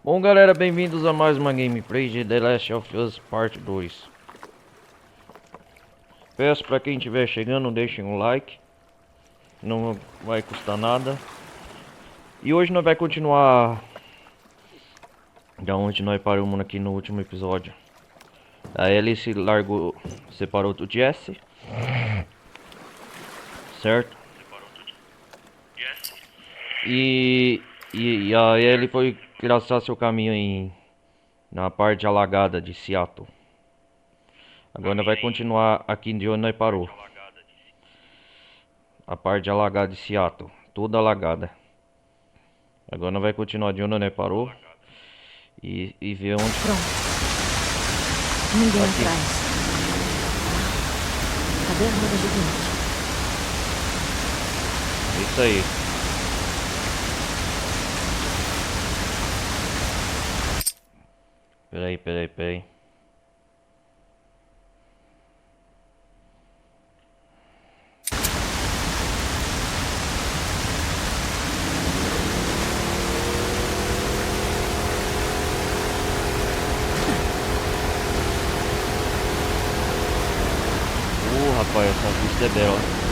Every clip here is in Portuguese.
Bom, galera, bem-vindos a mais uma gameplay de The Last of Us Part 2. Peço para quem estiver chegando, deixem um like, não vai custar nada. E hoje nós vai continuar da onde nós paramos aqui no último episódio. A Ellie se largou, separou do Jesse, certo? E, e a Ellie foi traçar seu caminho na parte alagada de Seattle. Agora nós vai continuar aqui de onde nós parou. A parte alagada de Seattle, toda alagada. Agora nós vai continuar de onde nós parou e ver onde. Pronto. Ninguém Aqui. atrás. Cadê a roda gigante? Isso aí. Peraí. Rapaz, essa vista é bela.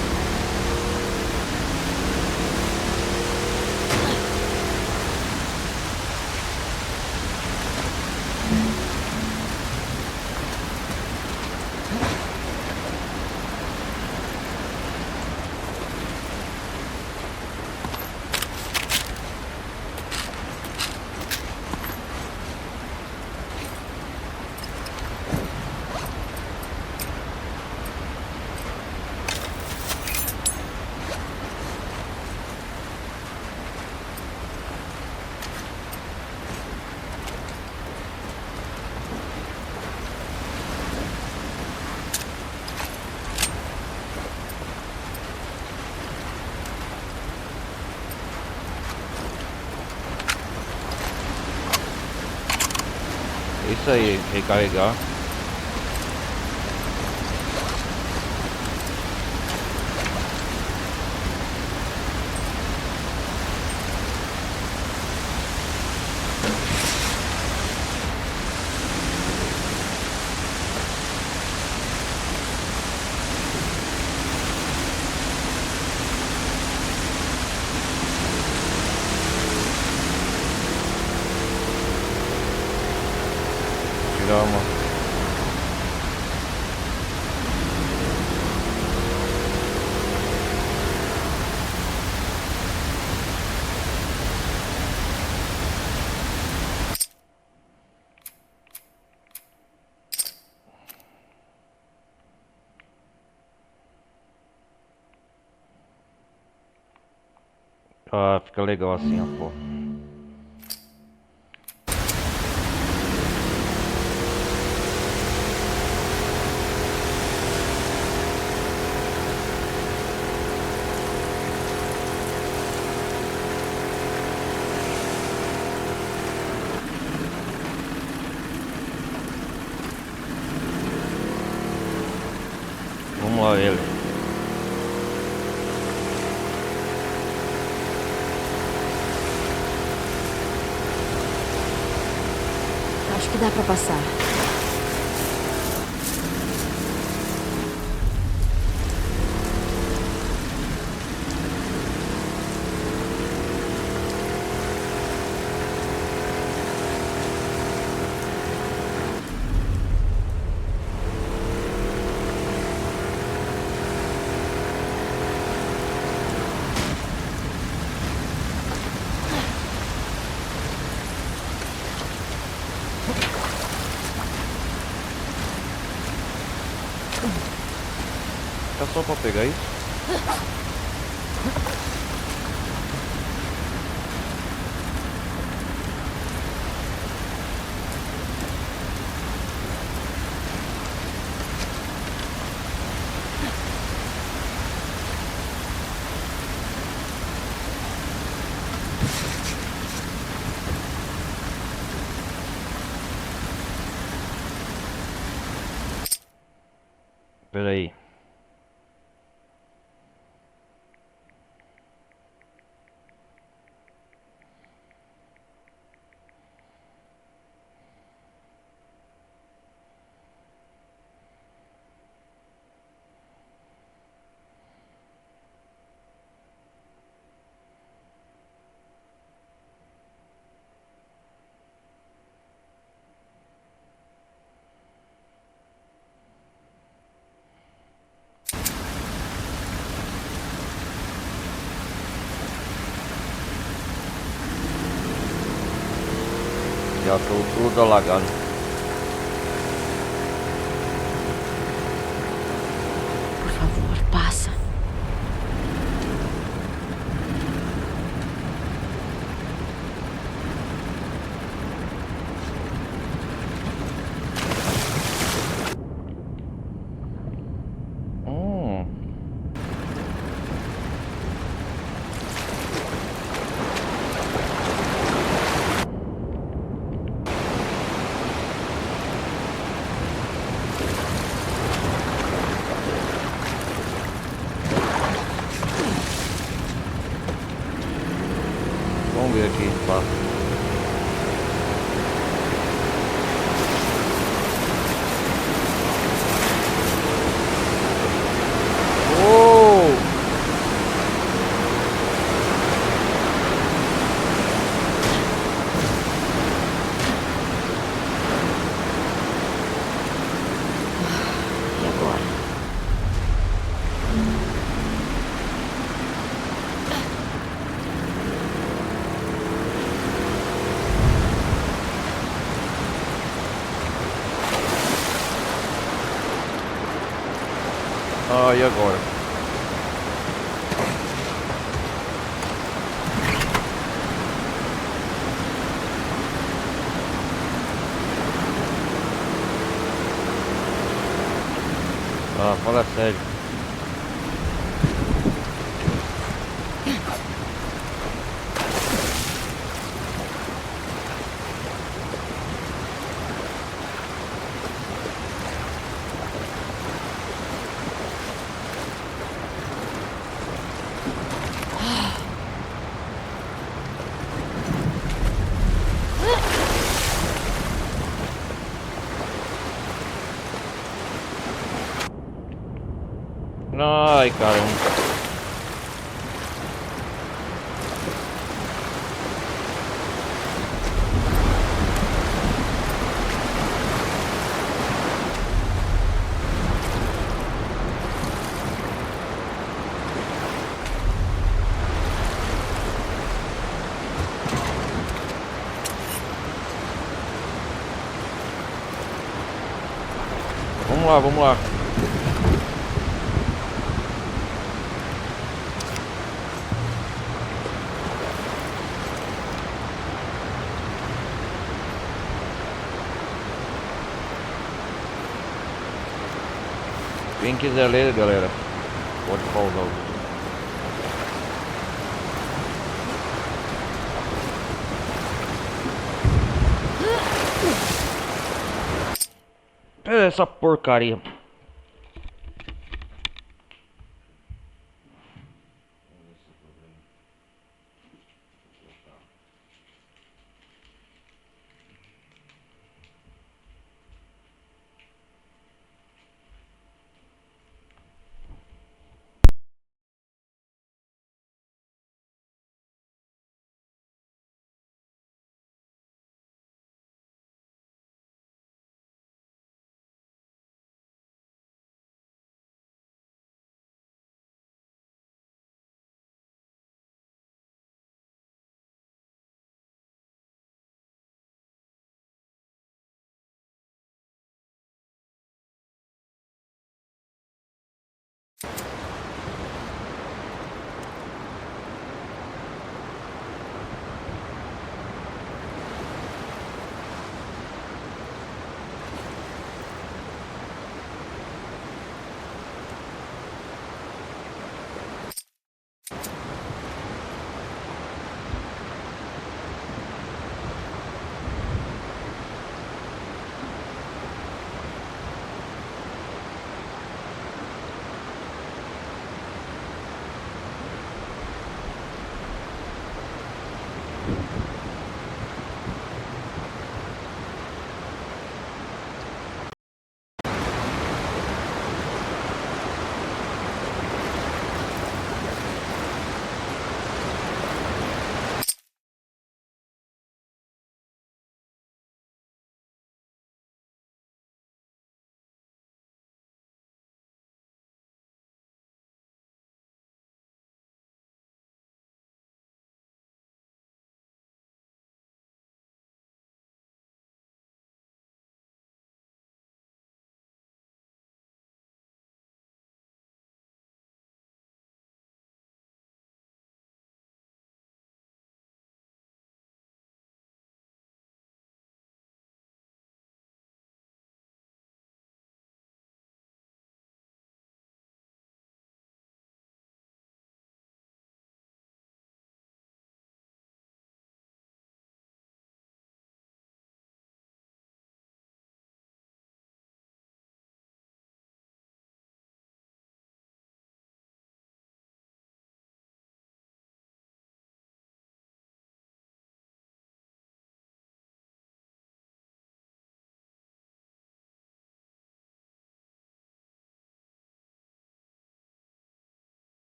Isso aí, recarregar. Tirar uma. Ah, fica legal assim a foto. Vamos lá, ele. Acho que dá pra passar. Tá só pra pegar isso? Peraí. Já tô tudo alagado. Por favor, passa. Hum. Vamos ver aqui, pá. Oh! E agora? Ah, e agora? Ah, fala sério. Ai, caramba. Vamos lá, vamos lá. Quem quiser ler, galera, pode pausar o vídeo. É essa porcaria.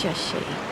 Te achei.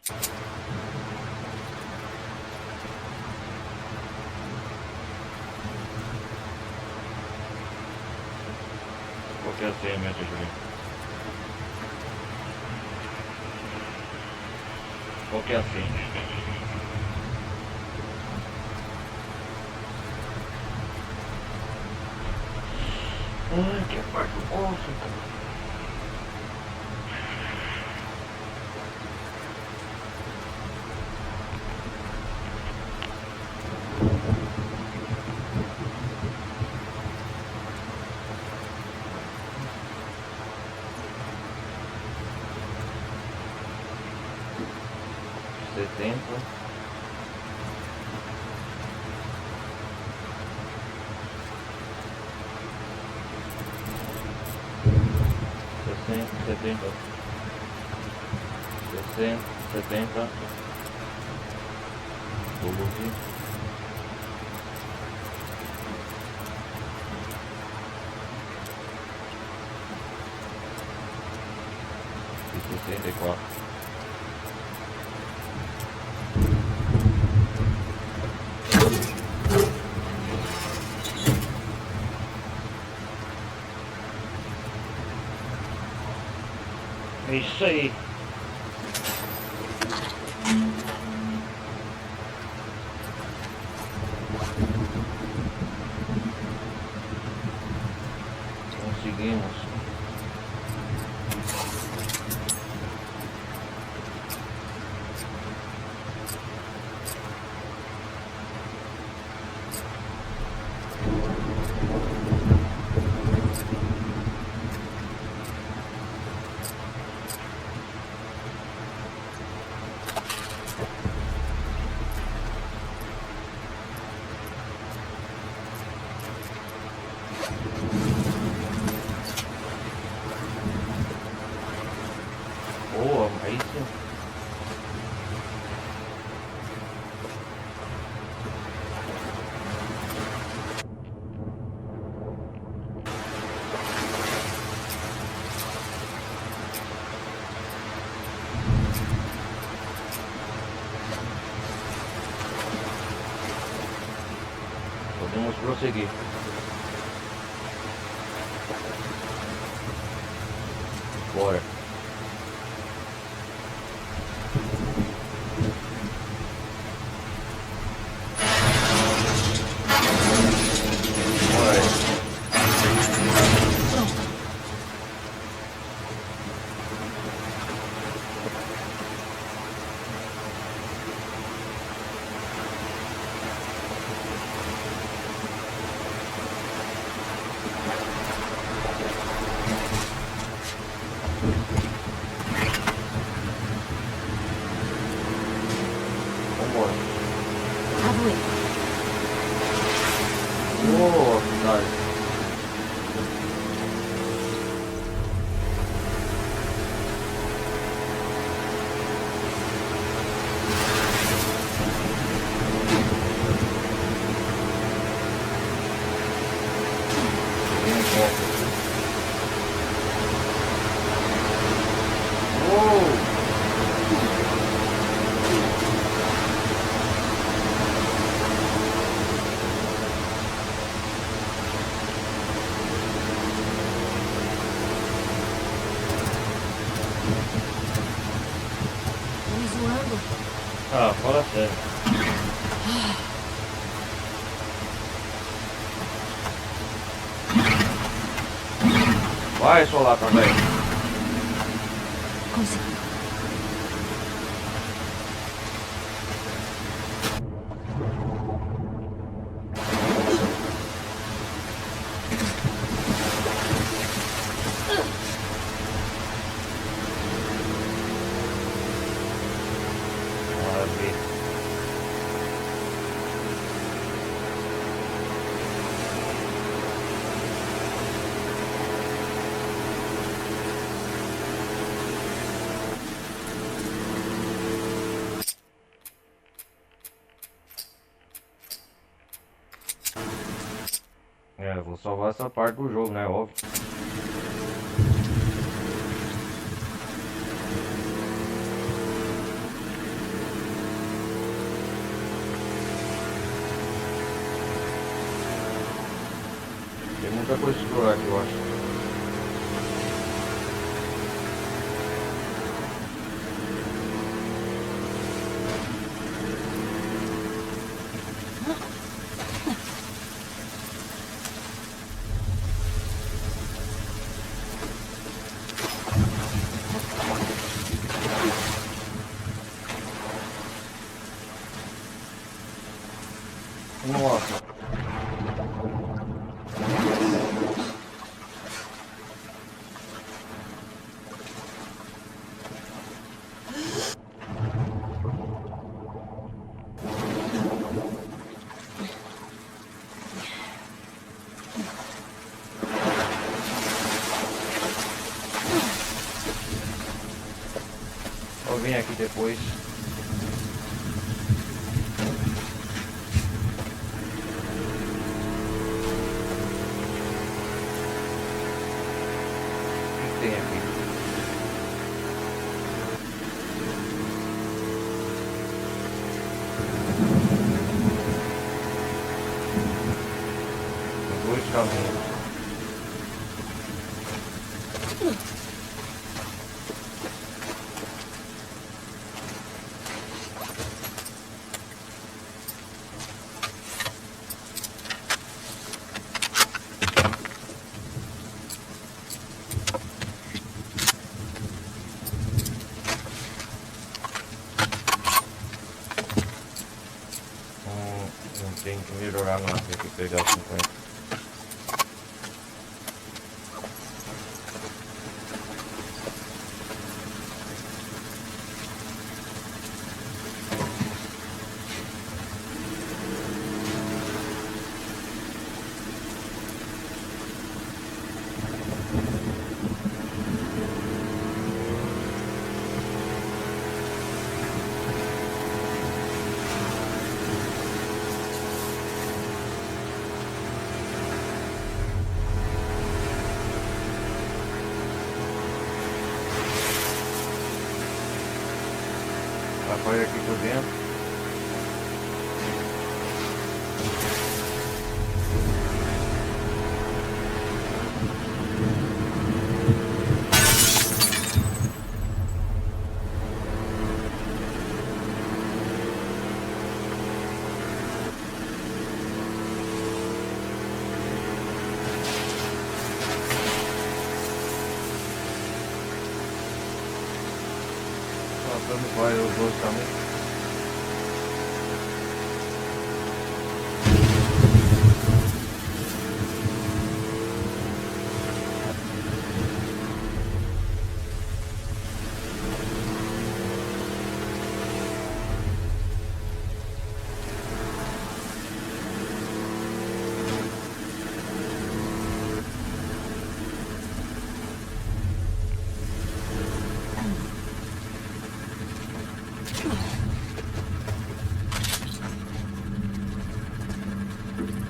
Qual que é a senha, minha tia Julinha? Qual que é a senha? Ai, que parte do osso, cara. Setenta. Setenta. 60, 70. 12. E 64. É isso aí. Conseguimos. Boa, aí sim. Podemos prosseguir. Bora. Vambora. Avoe. Boa, cidade. Tá me zoando? Ah, fala sério. Vai, solar também. Consegui. Maravilha. É, vou salvar essa parte do jogo, né? Óbvio. muita coisa a explorar aqui, eu acho. Nossa. Eu venho aqui depois. O que tem aqui? Tem dois caminhos. Não tem que melhorar nada, tem que pegar 50. Apoio aqui por dentro. Passando vai os dois também.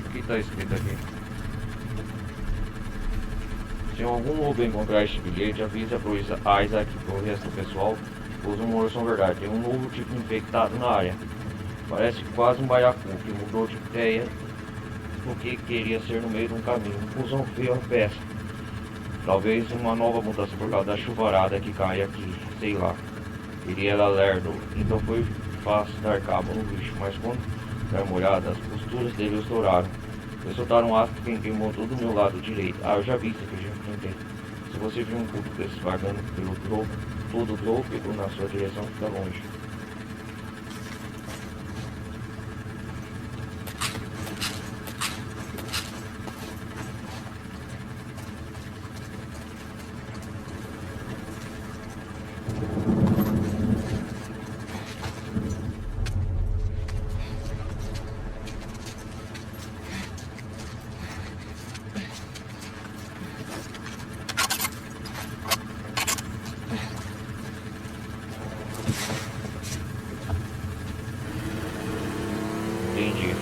O que está escrito aqui? Se em algum Uber encontrar este bilhete, avise pro Isaac e pro resto do pessoal. Os rumores são verdade. Tem um novo tipo infectado na área. Parece quase um baiacu que mudou de ideia do que queria ser no meio de um caminho. Um fusão feio a peça. Talvez uma nova mutação por causa da chuvarada que cai aqui. Sei lá. Ele era lerdo, então foi fácil dar cabo no bicho. Mas quando der uma olhada, as costuras dele estouraram. Eles soltaram ácido que queimou todo o meu lado direito. Ah, eu já vi isso aqui, já tentei. Se você viu um culto desses vagando pelo troco, todo o trópico na sua direção, fica longe. Entendi.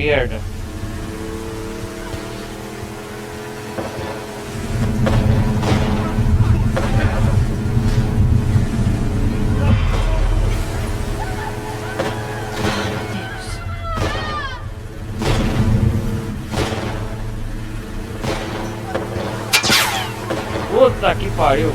merda. Deus. Puta que pariu.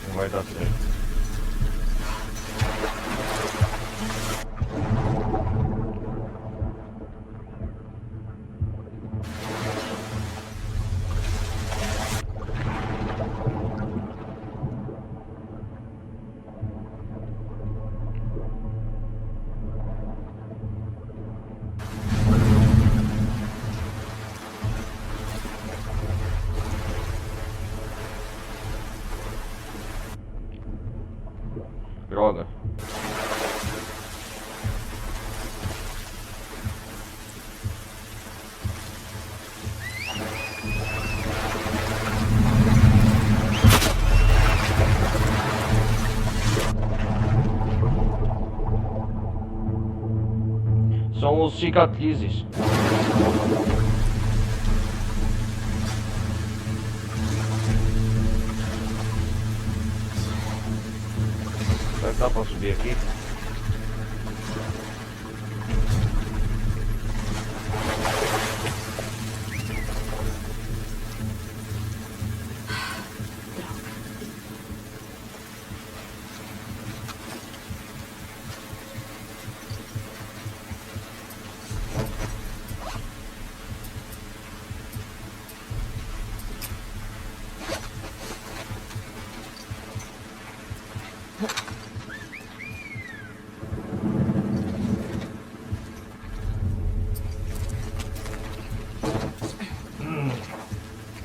Não vai dar certo. Droga. São os cicatrizes. Será que dá pra subir aqui?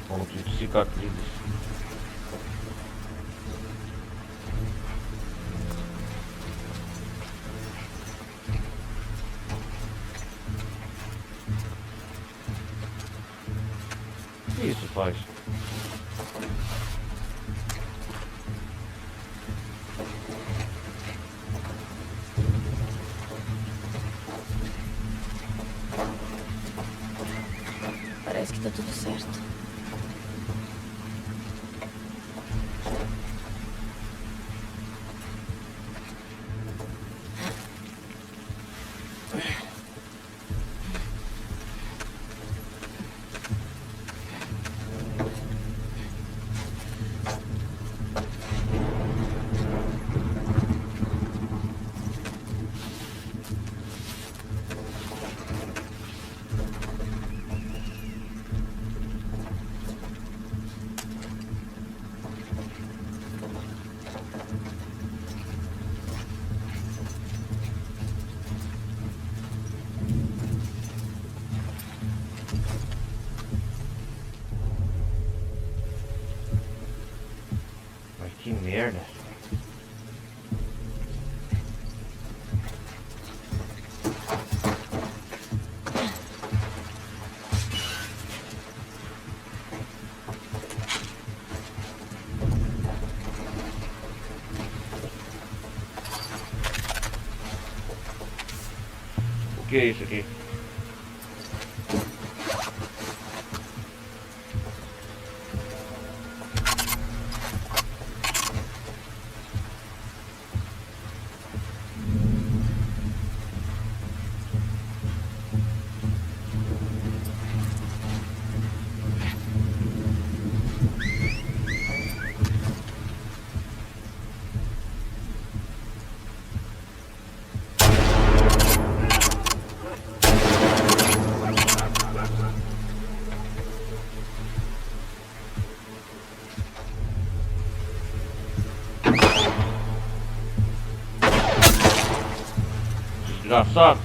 Ponto de cicatrizes. O que isso faz? Parece que tá tudo certo. Mas que merda. O que é isso aqui? desgraçado.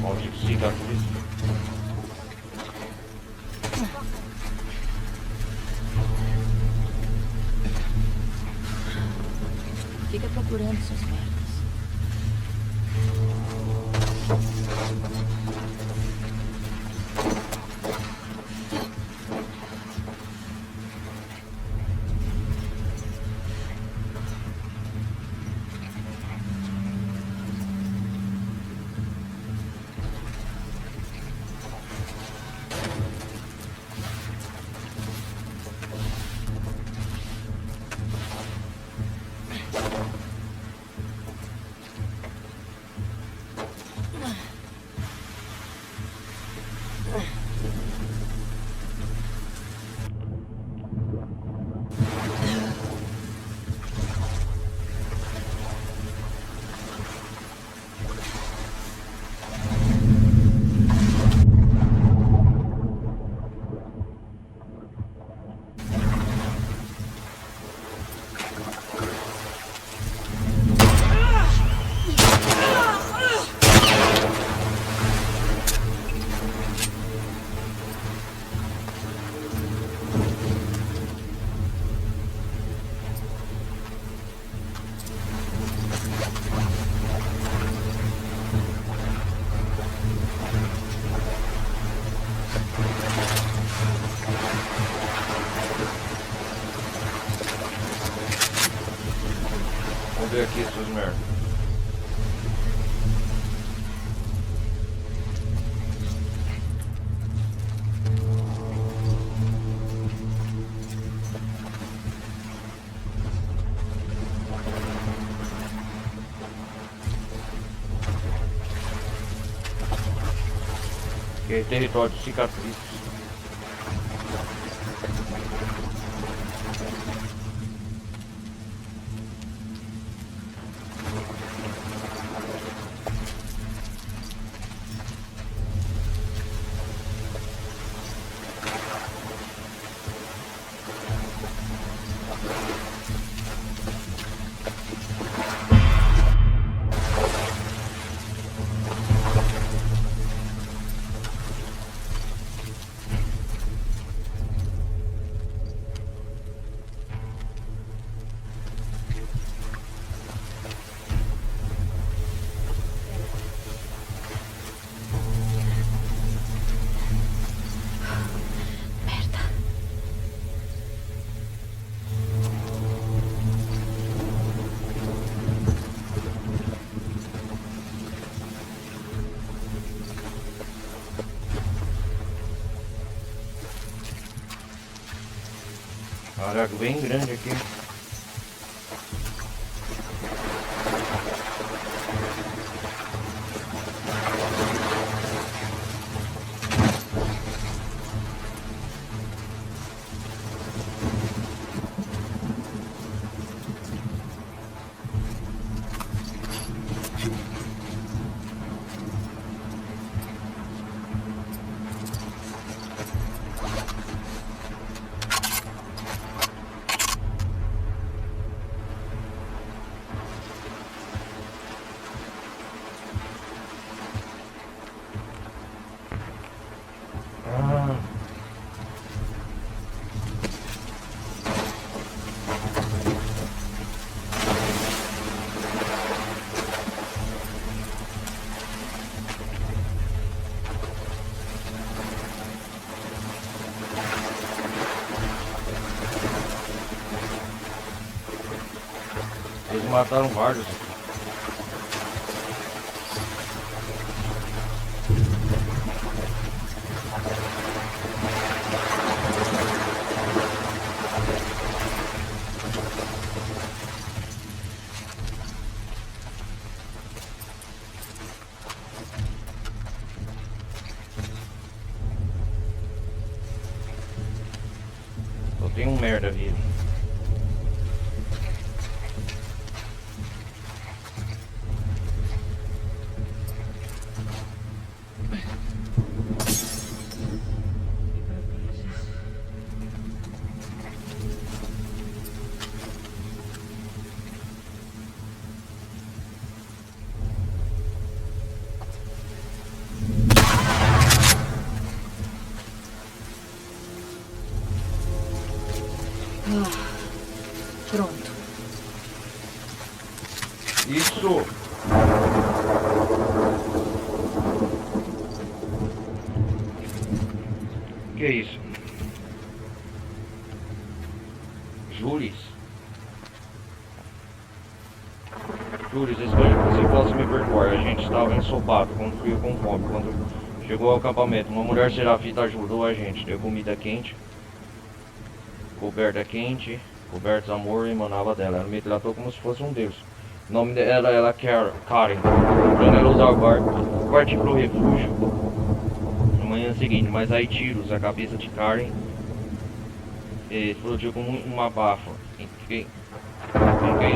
Maldito cicatriz. Fica procurando suas merdas. Vamos ver aqui suas merdas. Ok, território de cicatriz. Caraca, bem grande aqui. Eles mataram vários. tem um merda vivo. Pronto. Isso! Que é isso? Jules? Jules, espero que você possa me perdoar. A gente estava ensopado, com frio e com fome. Quando chegou ao acampamento, uma mulher serafita ajudou a gente. Deu comida quente, coberta quente, cobertos amor e emanava dela. Ela me tratou como se fosse um deus. O nome dela era Karen. Quando ela usava o barco, parti pro refúgio na manhã seguinte, mas aí tiros, a cabeça de Karen explodiu como uma bafa. Fiquei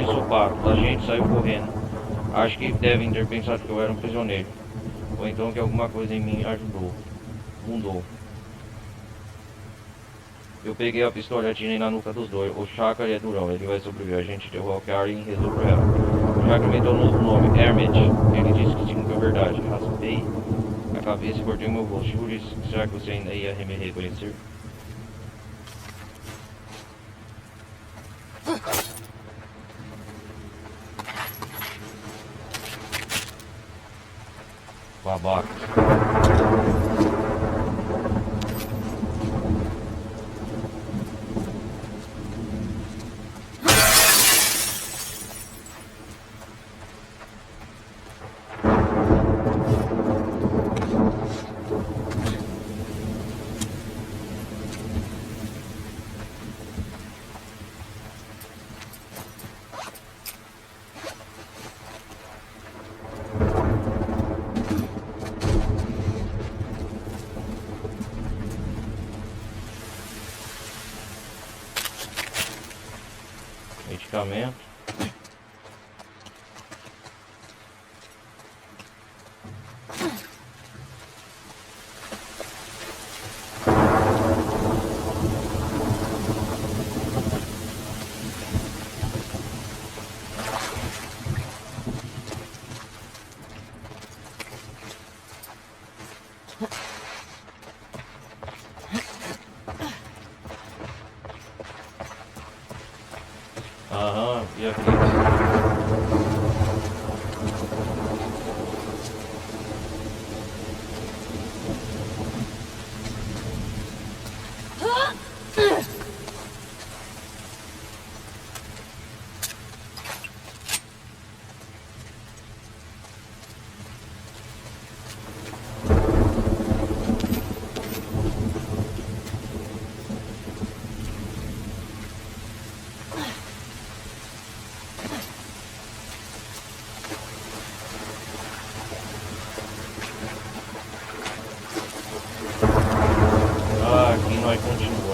ensopado. A gente saiu correndo. Acho que devem ter pensado que eu era um prisioneiro. Ou então que alguma coisa em mim mudou. Eu peguei a pistola e atirei na nuca dos dois. O Chakra é durão, ele vai sobreviver. A gente derrubou a Karen e rezou por ela. O Chakra me deu um novo nome, Hermit. Ele disse que significa verdade. Raspei a cabeça e cortei o meu rosto. Juris, será que você ainda ia me reconhecer? Babaca. Medicamento. Aham, e aqui? Ah, aqui nós continuamos.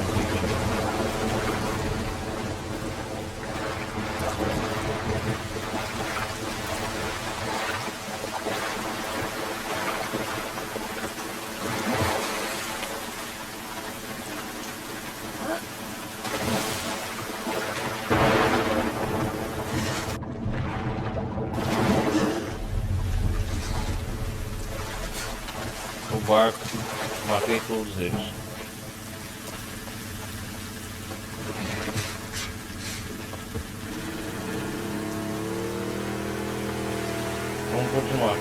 O barco, matei todos eles. Vamos continuar.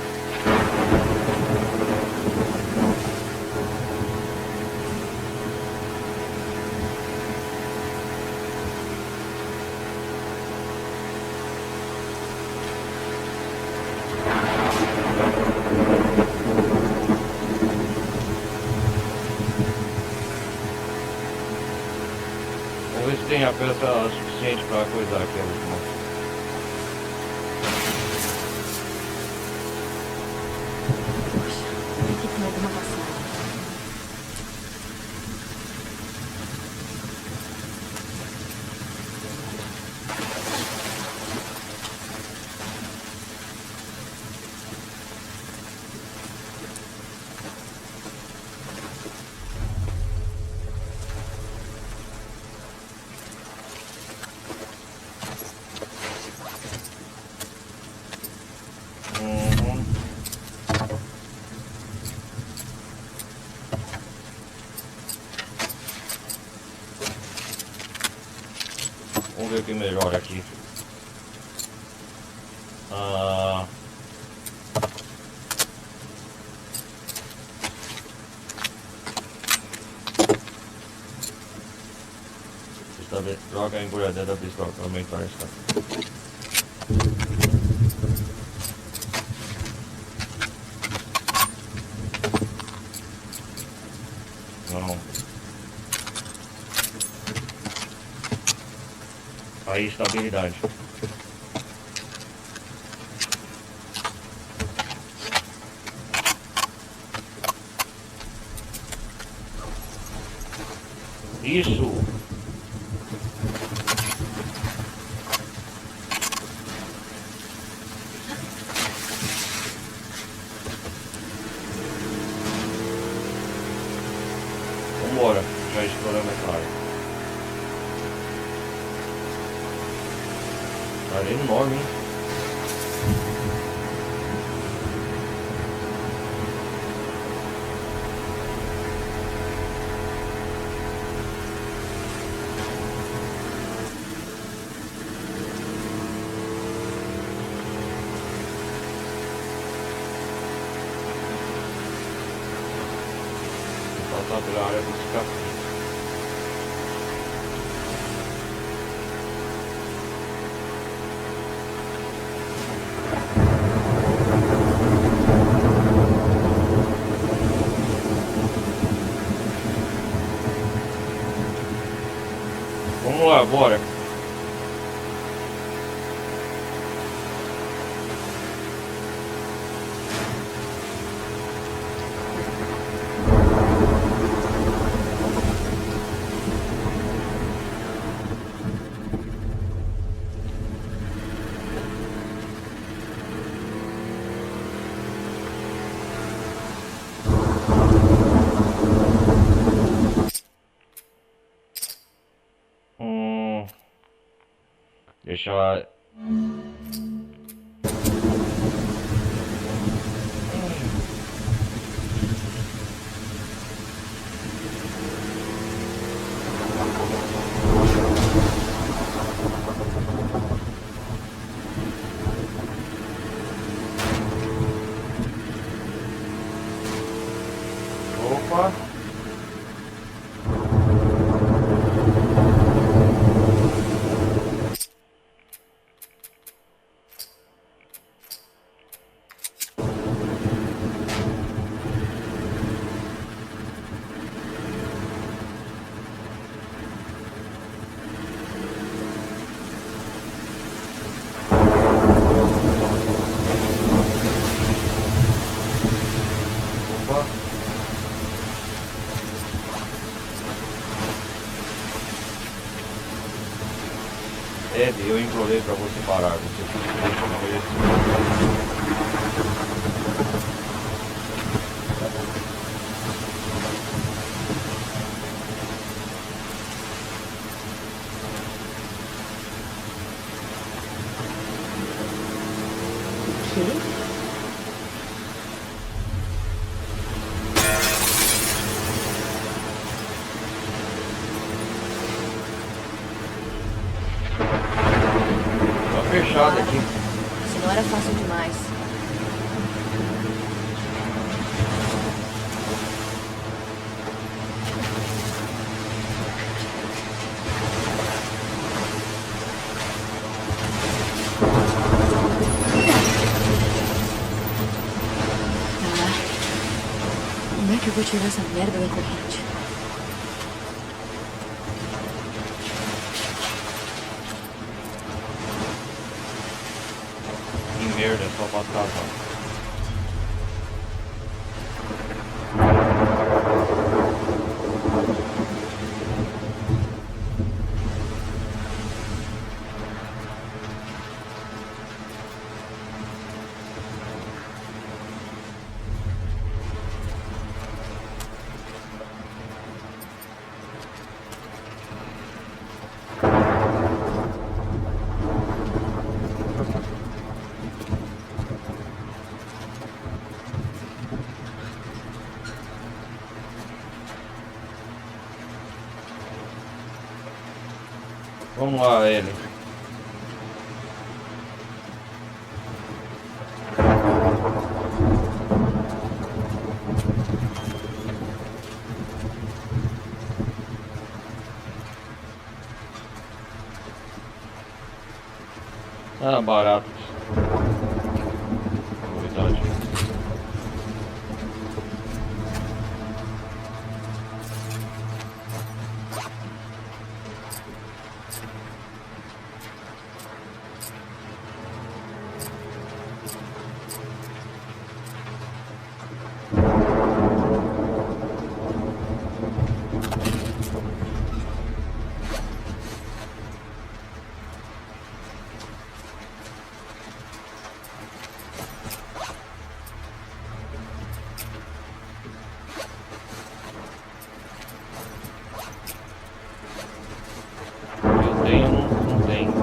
Vamos ver se tem a peça suficiente para coisar aquela última. Aqui tem alguma passagem. pouquinho melhor aqui. Joga a embrulhadeira da pistola para aumentar a distância. Não. Aí, estabilidade. Isso. Vambora, já exploramos essa área. Área enorme, hein? Vou passar pela área dos cafés. Vamos lá, bora. Deixa ela... Opa! Opa! Ed, eu implorei pra você parar, você simplesmente não mereceu. Tá fechado aqui. Se não era fácil demais. Como é que eu vou tirar essa merda da corrente? Que merda, é só passar só. Vamos lá, ele. Ah, baratos. Novidade. Eu tenho, não tenho.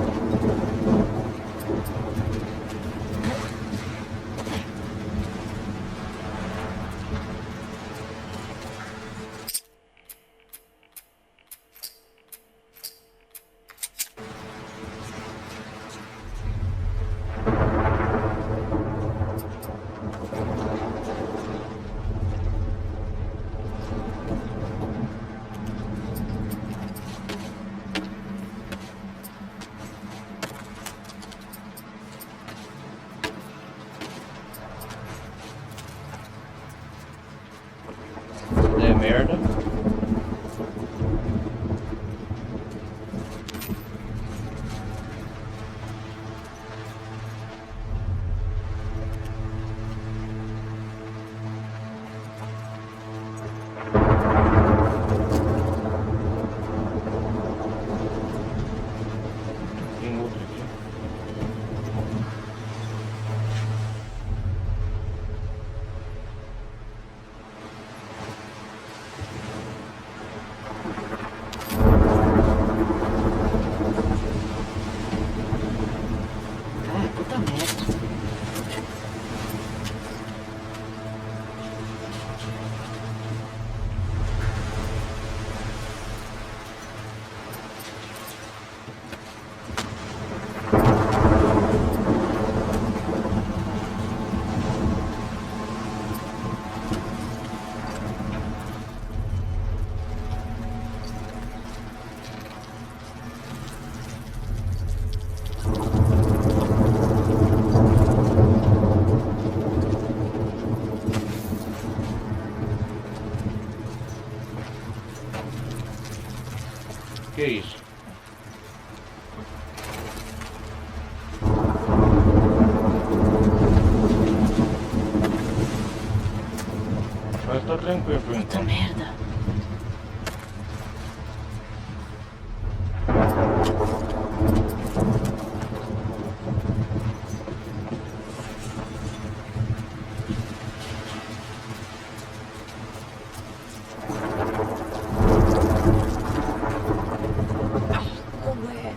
Se der merda. Tem outro aqui. Ah, puta merda. Que é isso? Mas tá tranquilo por Puta enquanto. merda. Como é?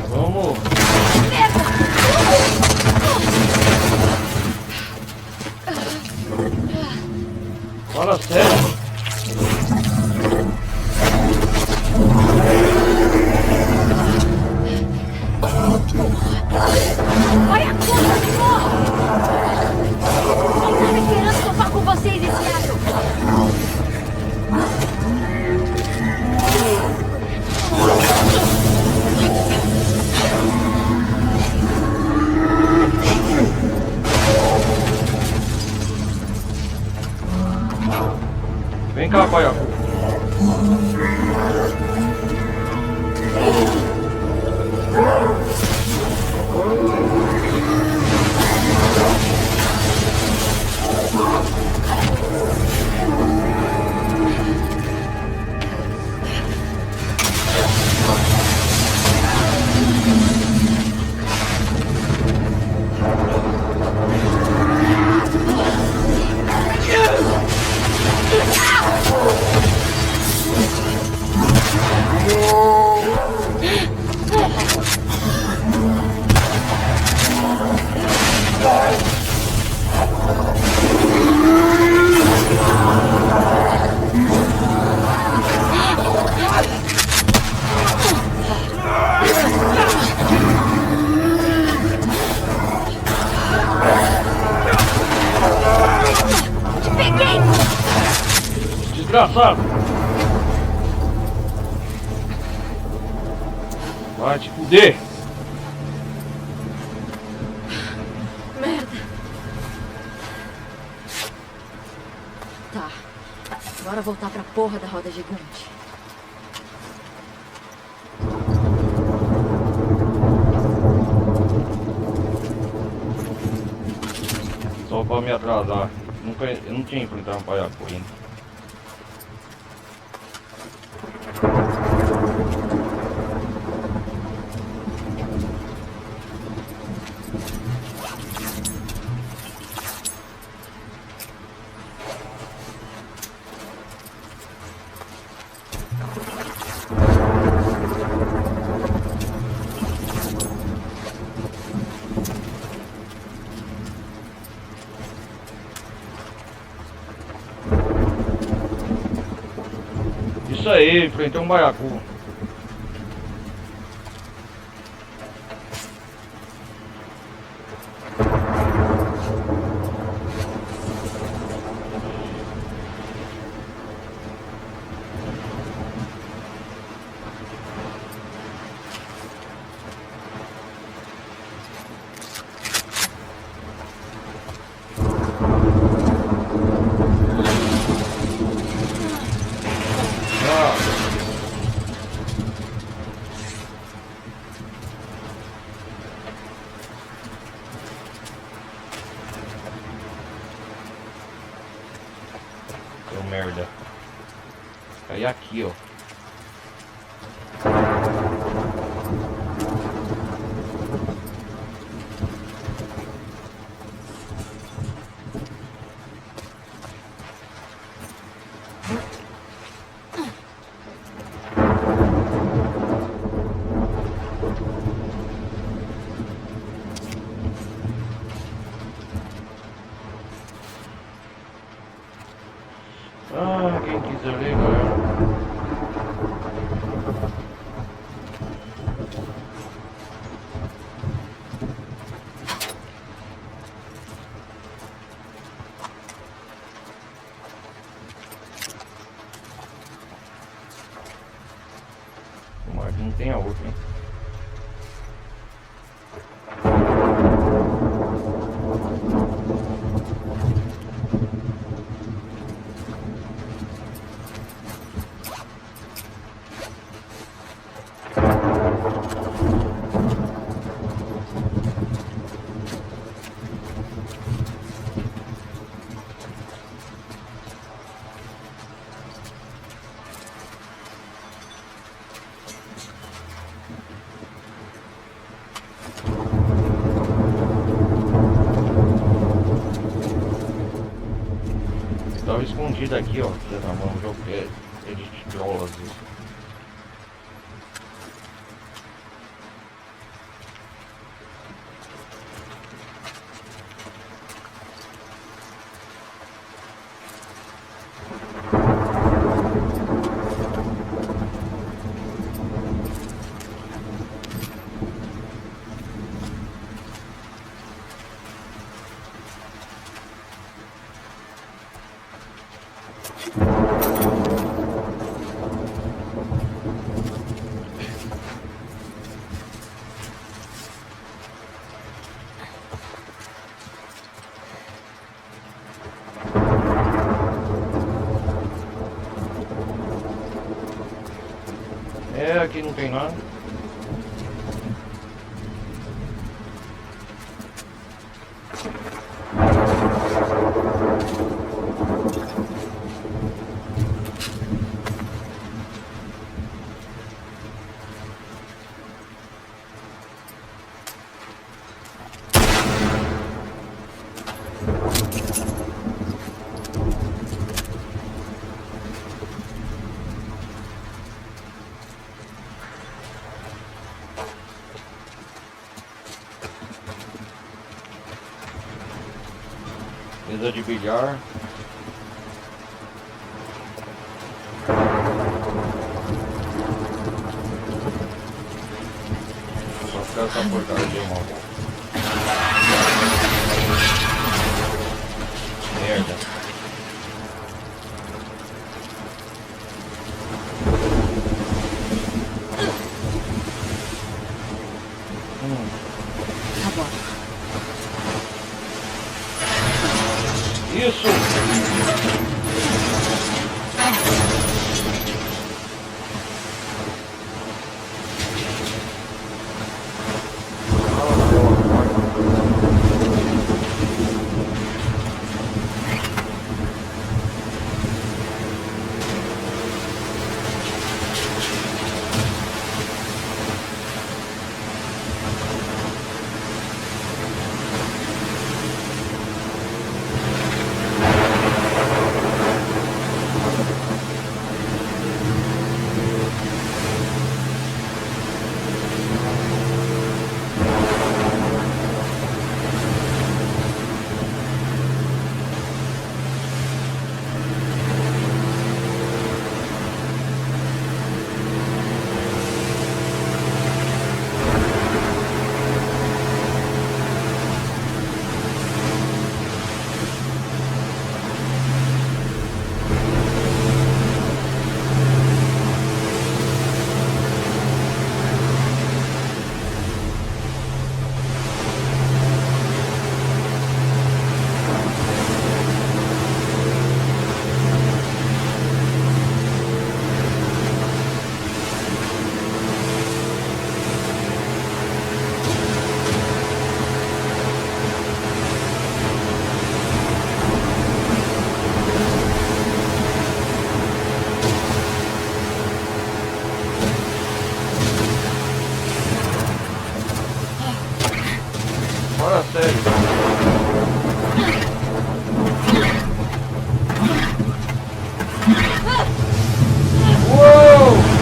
Vamos! Fala sério! Olha a conta de morro! Não tava esperando topar com vocês esse ato! Vem cá, Paiacu. desgraçado! Vai te fuder! Merda. Tá. Bora voltar pra porra da roda gigante. Só pra me atrasar. Eu não tinha enfrentado um palhaço ainda. Isso aí, enfrentei um baiacu. Seu merda. Aí aqui, ó. Ah, quem quiser ler, galera. Tomara que não tenha outro, hein? Tava escondido aqui, ó. Filha da mão, jogo é de trolls isso. É, aqui não tem nada. Mesa de bilhar. Só ficar essa porcaria de mal. Merda. sério. Uou!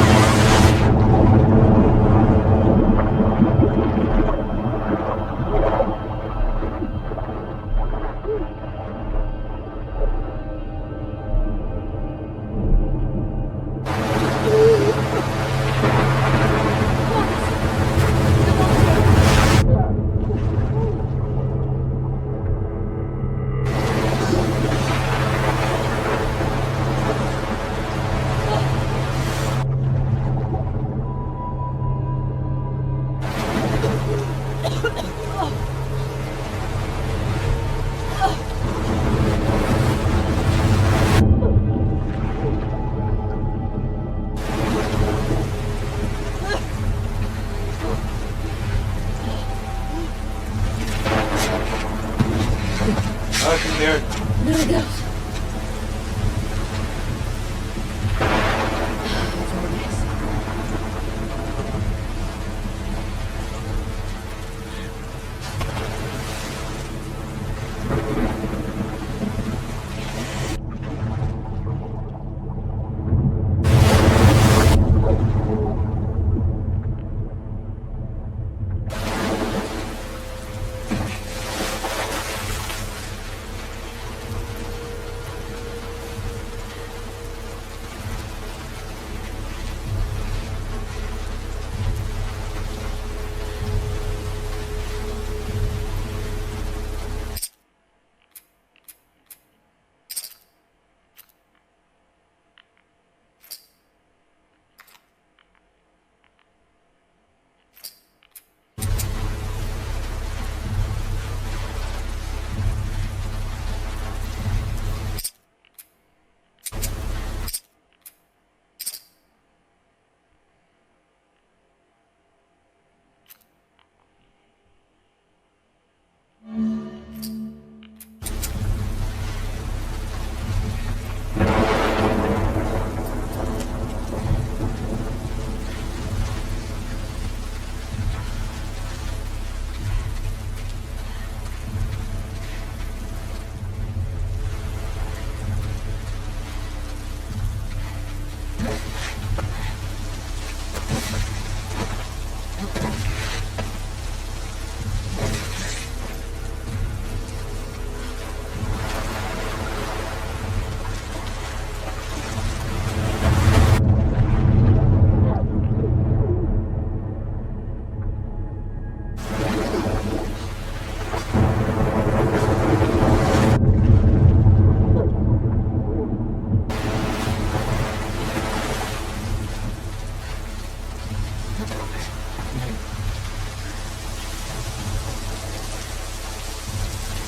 Ah, que merda. Meu Deus. Vamos nessa.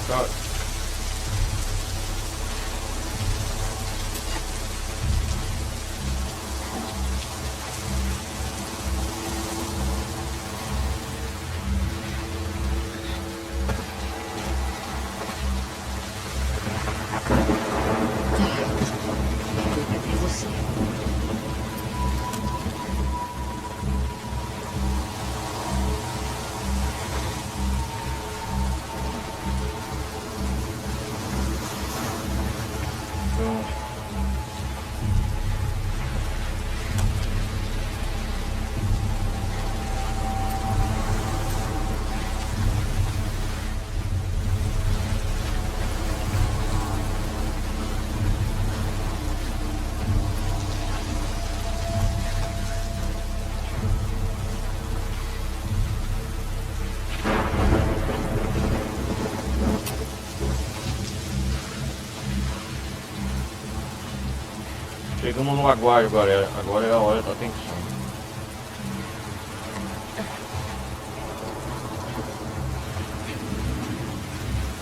Tá. Cadê você? Chegamos no aguardo agora. Agora é a hora da atenção.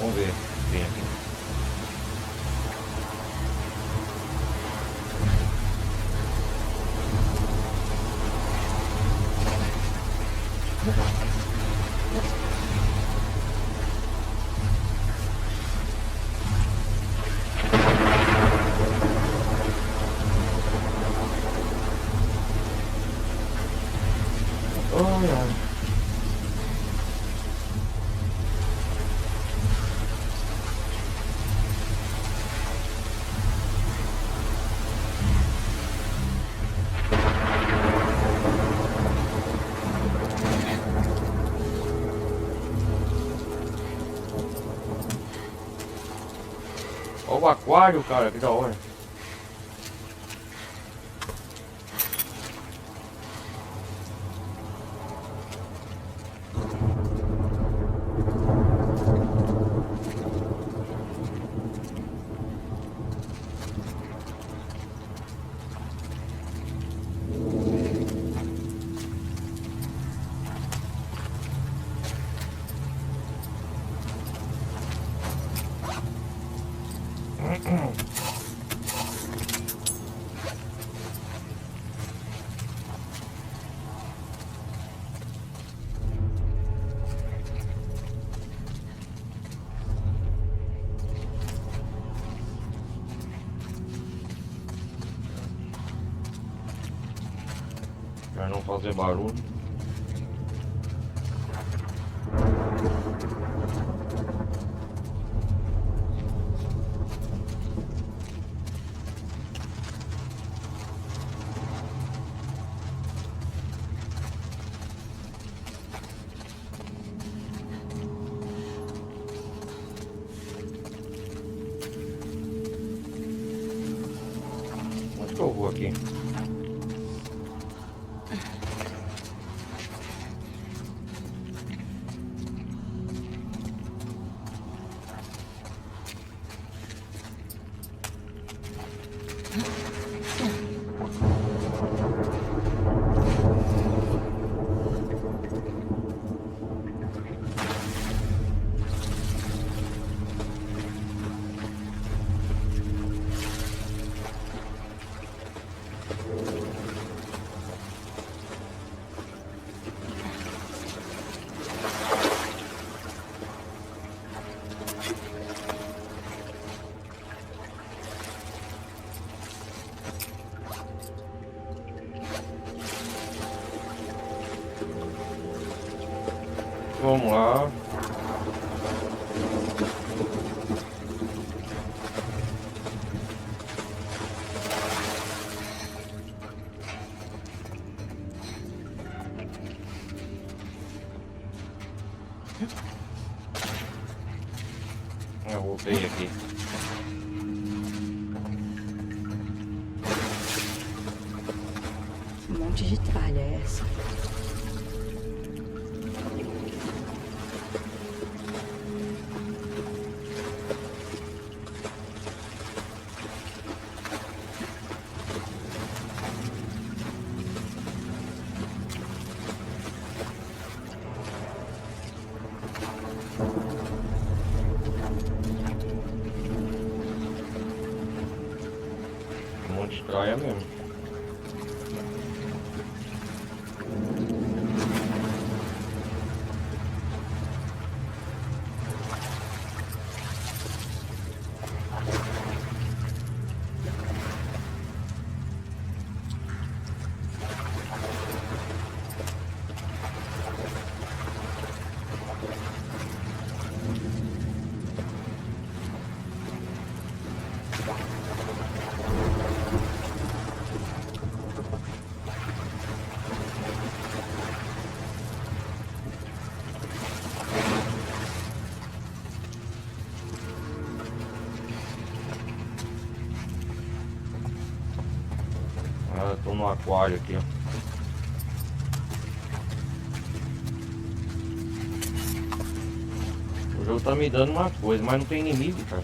Vamos ver. Vem aqui. o aquário, cara, que da hora. Pra não fazer barulho. Onde que eu vou aqui? Vamos lá. Eu voltei aqui. Um monte de tralha é essa. Um monte de traia mesmo. Ah, tô no aquário aqui, ó. O jogo tá me dando uma coisa, mas não tem inimigo, cara.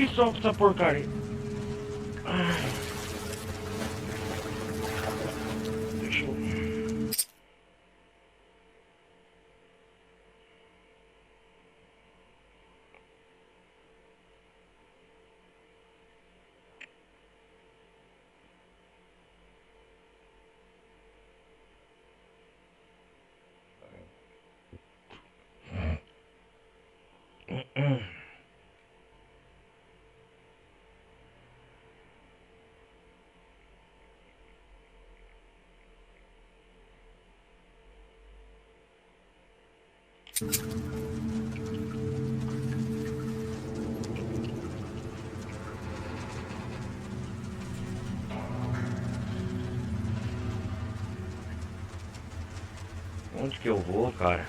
que solta essa porcaria? Deixa eu... Onde que eu vou, cara?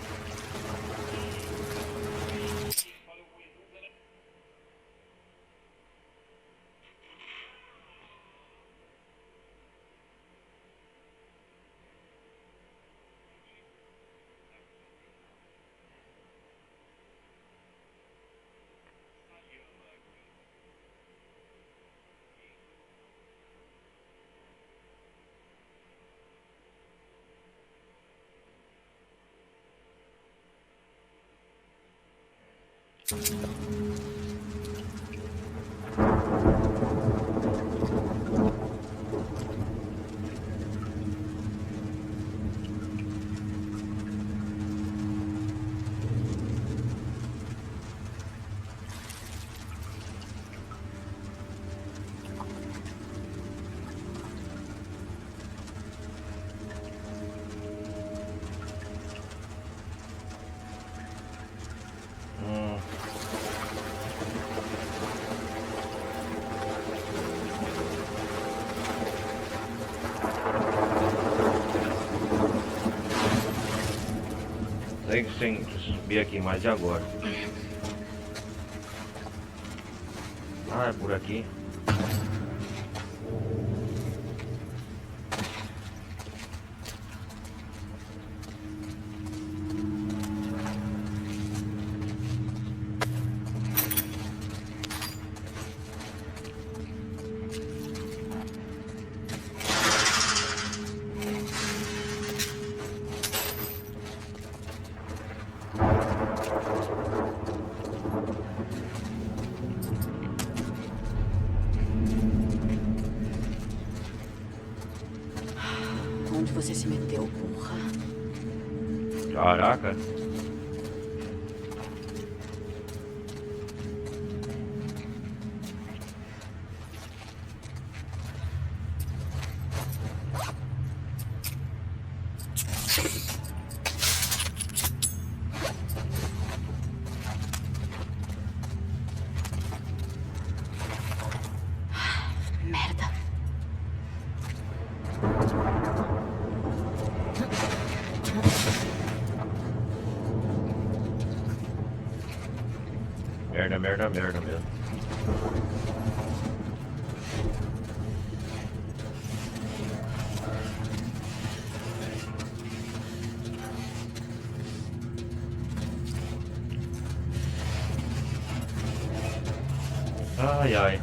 Tem que subir aqui, mas e agora? Ah, é por aqui. Onde você se meteu, porra? Caraca. Merda. Merda mesmo. Ai, ai.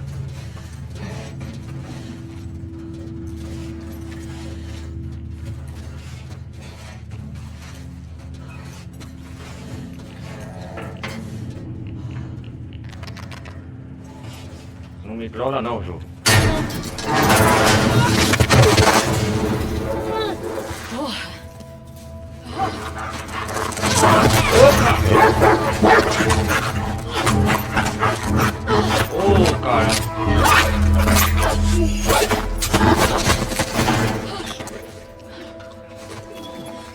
Não me trola não, jogo. Ô, cara.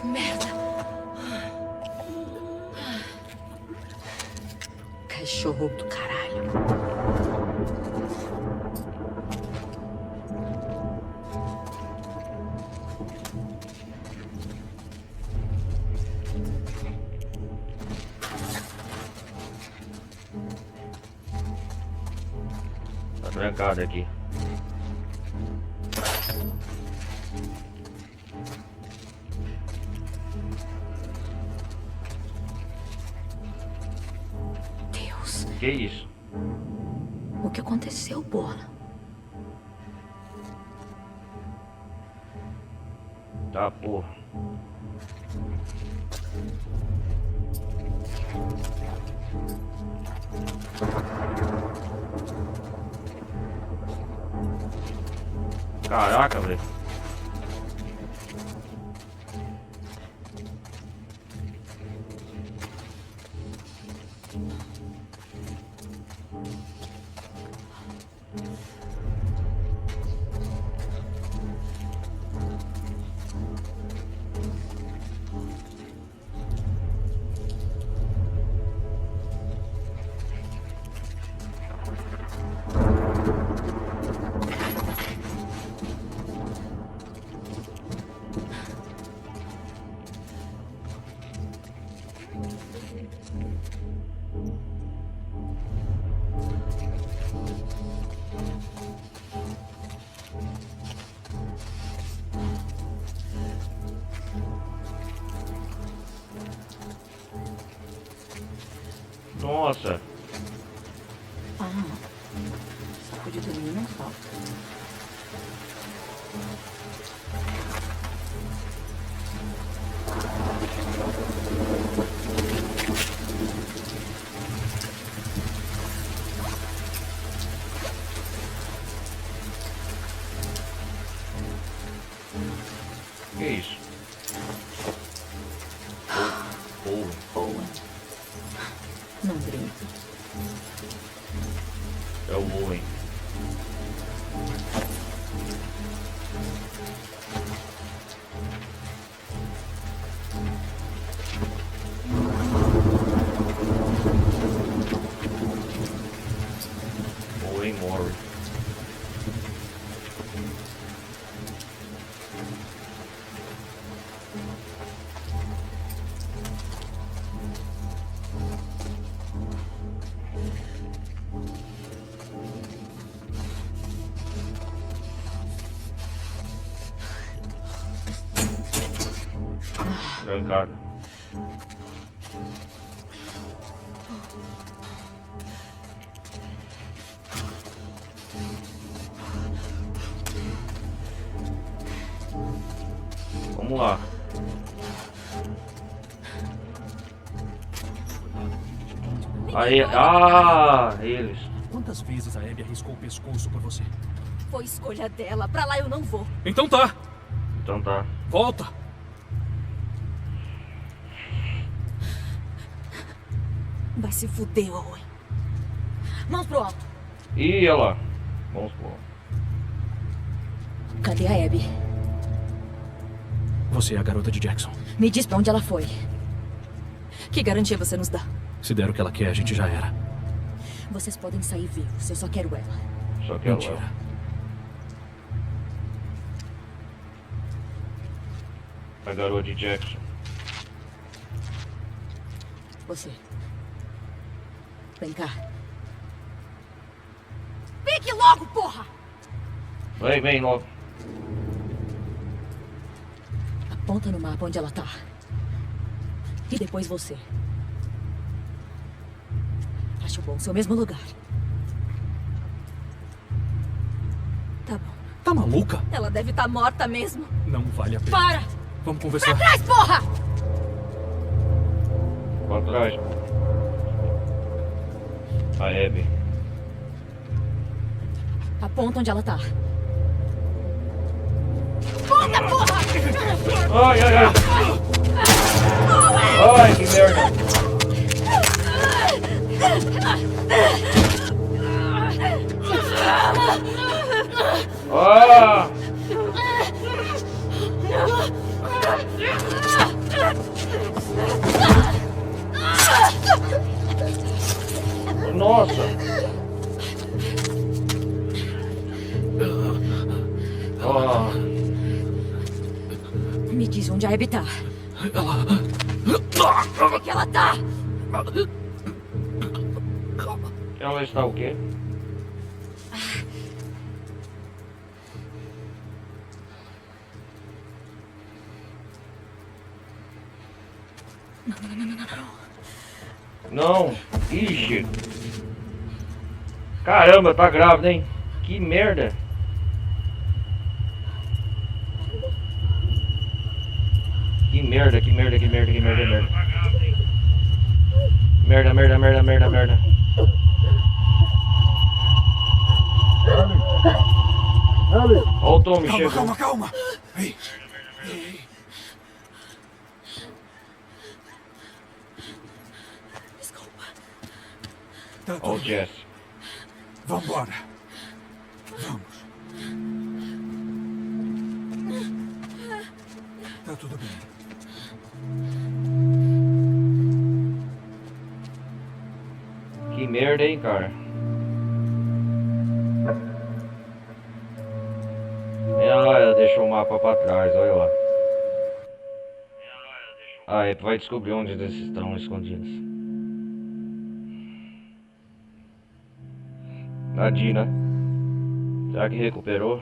Merda. Cachorro do caralho. Tá trancado aqui. Deus, Que isso? o que aconteceu, Bola? Tá, porra. Caraca, velho. Nossa. Ah, saco de dormir não falta. Que isso? Owen. Não brinca. É o Owen. Owen Mori. Trancado. Vamos lá. Aí, eles. Quantas vezes a Abby arriscou o pescoço por você? Foi escolha dela. Pra lá eu não vou. Então tá! Então tá. Volta! Vai se fuder, Owen. Mãos pro alto. E ela. Vamos pôr. Cadê a Abby? Você é a garota de Jackson. Me diz pra onde ela foi. Que garantia você nos dá? Se der o que ela quer, a gente já era. Vocês podem sair vivos. Eu só quero ela. Só que ela. Mentira. A garota de Jackson. Você. Vem cá. Fique logo, porra! Vem logo. Aponta no mapa onde ela tá. E depois você. Acho bom ser o mesmo lugar. Tá bom. Tá maluca? Ela deve estar morta mesmo. Não vale a pena. Para! Vamos conversar. Pra trás, porra! Pra trás. A Abby. Aponta onde ela tá. Aponta, porra! Ai. Ai, que merda. Ah! Nossa! Ah, Me diz onde a Abby tá. Ela... Onde é que ela tá? ela está o quê? Não. Não! Ixi! Caramba, tá grávida, hein? Que merda. Que merda, que merda, que merda, que merda, merda. Merda, merda, merda, merda, merda. Ó o Tommy Calma, chegou. calma, calma. Ei. Desculpa. Tá Ó o tudo bem. Jess. Vambora. Vamos. Tá tudo bem. Que merda, hein, cara. Ela deixou o mapa pra trás, olha lá. Ah, é, vai descobrir onde eles estão escondidos. A Dina. Será que recuperou?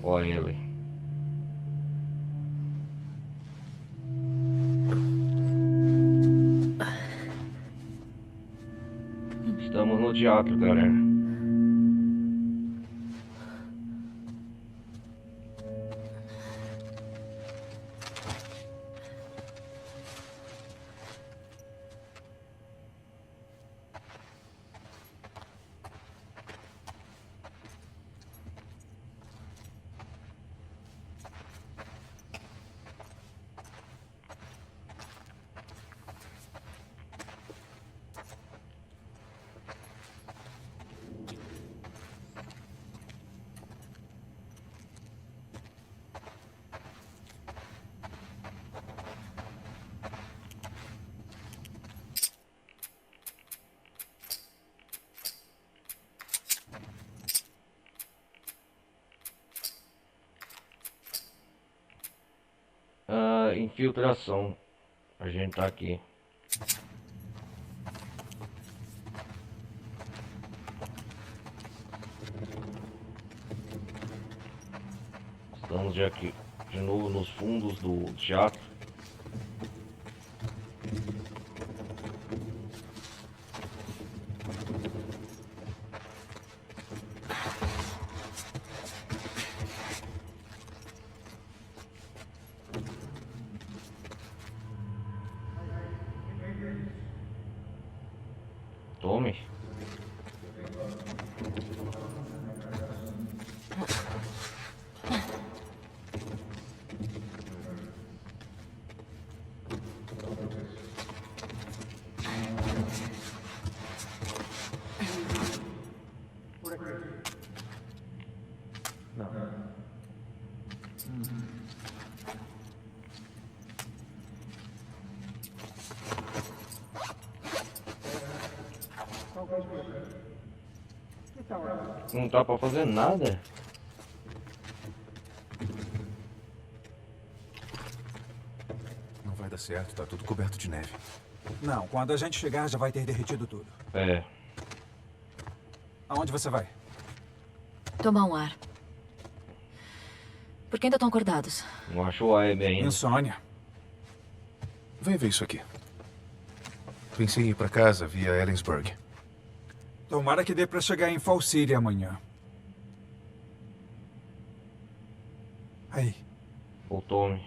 Olha ele. Estamos no teatro, galera. Infiltração. A gente tá aqui. Estamos já aqui de novo nos fundos do teatro. Tome. Não tá pra fazer nada. Não vai dar certo, tá tudo coberto de neve. Não, quando a gente chegar já vai ter derretido tudo. É. Aonde você vai? Tomar um ar. Por que ainda estão acordados? Não achou a Abby ainda. Insônia. Vem ver isso aqui. Pensei em ir pra casa via Ellensburg. Tomara que dê pra chegar em Fall City amanhã. Aí, O Tommy.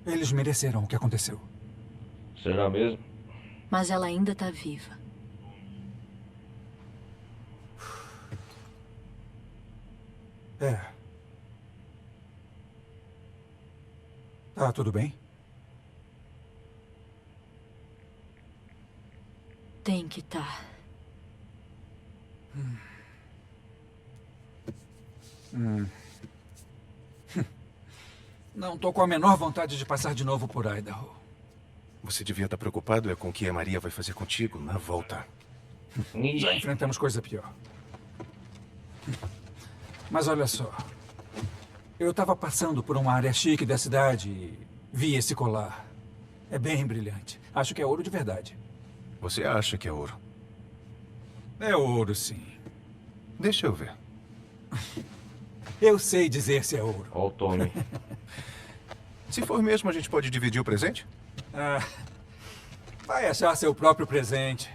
eles mereceram o que aconteceu. Será mesmo? Mas ela ainda tá viva. É. Tá tudo bem? Tem que tá. Não tô com a menor vontade de passar de novo por Idaho. Você devia estar preocupado com o que a Maria vai fazer contigo na volta. Já Ixi. enfrentamos coisa pior. Mas olha só. Eu tava passando por uma área chique da cidade e vi esse colar. É bem brilhante. Acho que é ouro de verdade. Você acha que é ouro? É ouro, sim. Deixa eu ver. Eu sei dizer se é ouro. Ó o Tommy. Se for mesmo, a gente pode dividir o presente? Ah, vai achar seu próprio presente.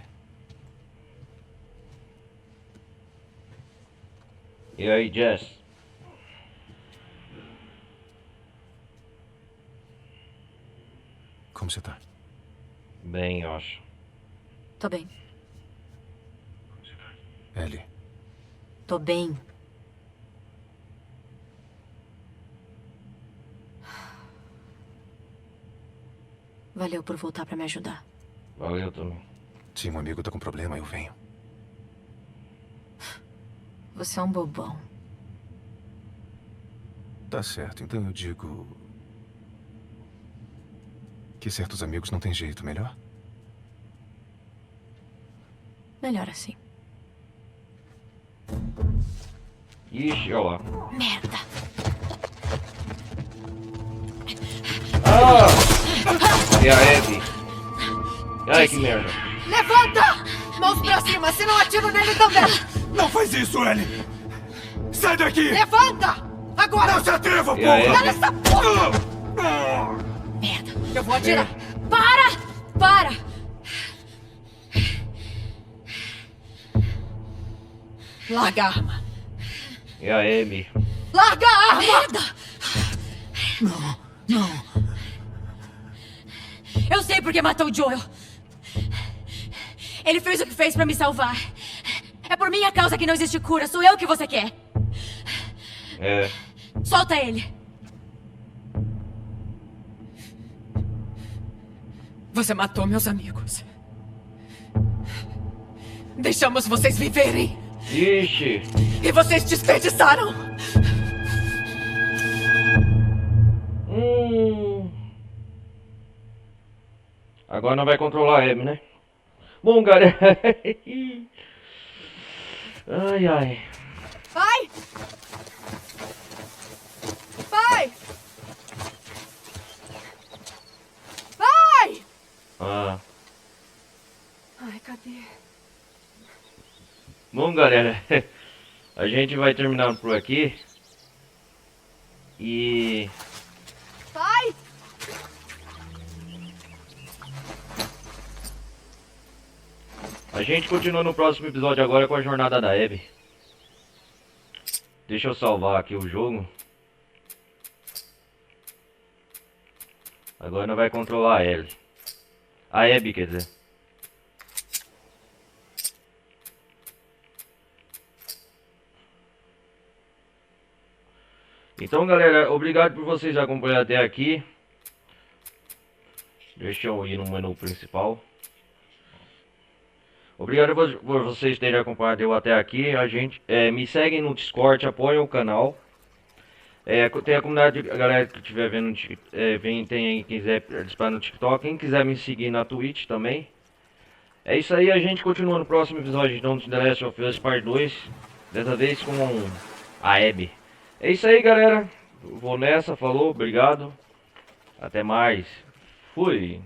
E aí, Jess? Como você tá? Bem, eu acho. Tô bem. Ellie, Tô bem. Valeu por voltar pra me ajudar. Valeu, Tommy. se um amigo tá com problema, eu venho. Você é um bobão. Tá certo, então eu digo... que certos amigos não tem jeito, melhor? Melhor assim. Ixi, olha lá. Merda! E a Abby? Ai, que merda. Levanta! Mãos pra cima, se não atiro nele também! Não faz isso, Ellie! Sai daqui! Levanta! Agora! Não se atreva, E a porra! Cala Abby? essa porra! Merda! Eu vou atirar! Para! Para! Larga a arma! E a Abby? Larga a arma! Merda! Não! Eu sei porque matou o Joel. Ele fez o que fez pra me salvar. É por minha causa que não existe cura. Sou eu que você quer. É. Solta ele. Você matou meus amigos. Deixamos vocês viverem. Ixi. E vocês desperdiçaram. Agora não vai controlar a Abby, né? Bom, galera. Ai, ai. Pai! Pai! Pai! Ah. Ai, cadê? Bom, galera. A gente vai terminando por aqui. E... Pai! a gente continua no próximo episódio agora com a jornada da Abby. Deixa eu salvar aqui o jogo. Agora não vai controlar a Ellie. A Abby, quer dizer. Então, galera, obrigado por vocês acompanharem até aqui. Deixa eu ir no menu principal. Obrigado por vocês terem acompanhado eu até aqui. A gente me seguem no Discord, apoiem o canal. Tem a comunidade, a galera que estiver vendo, quem quiser participar no TikTok, quem quiser me seguir na Twitch também. É isso aí, a gente continua no próximo episódio então, de The Last of Us Part 2. Dessa vez com a Abby. É isso aí, galera. Vou nessa, falou, obrigado. Até mais. Fui.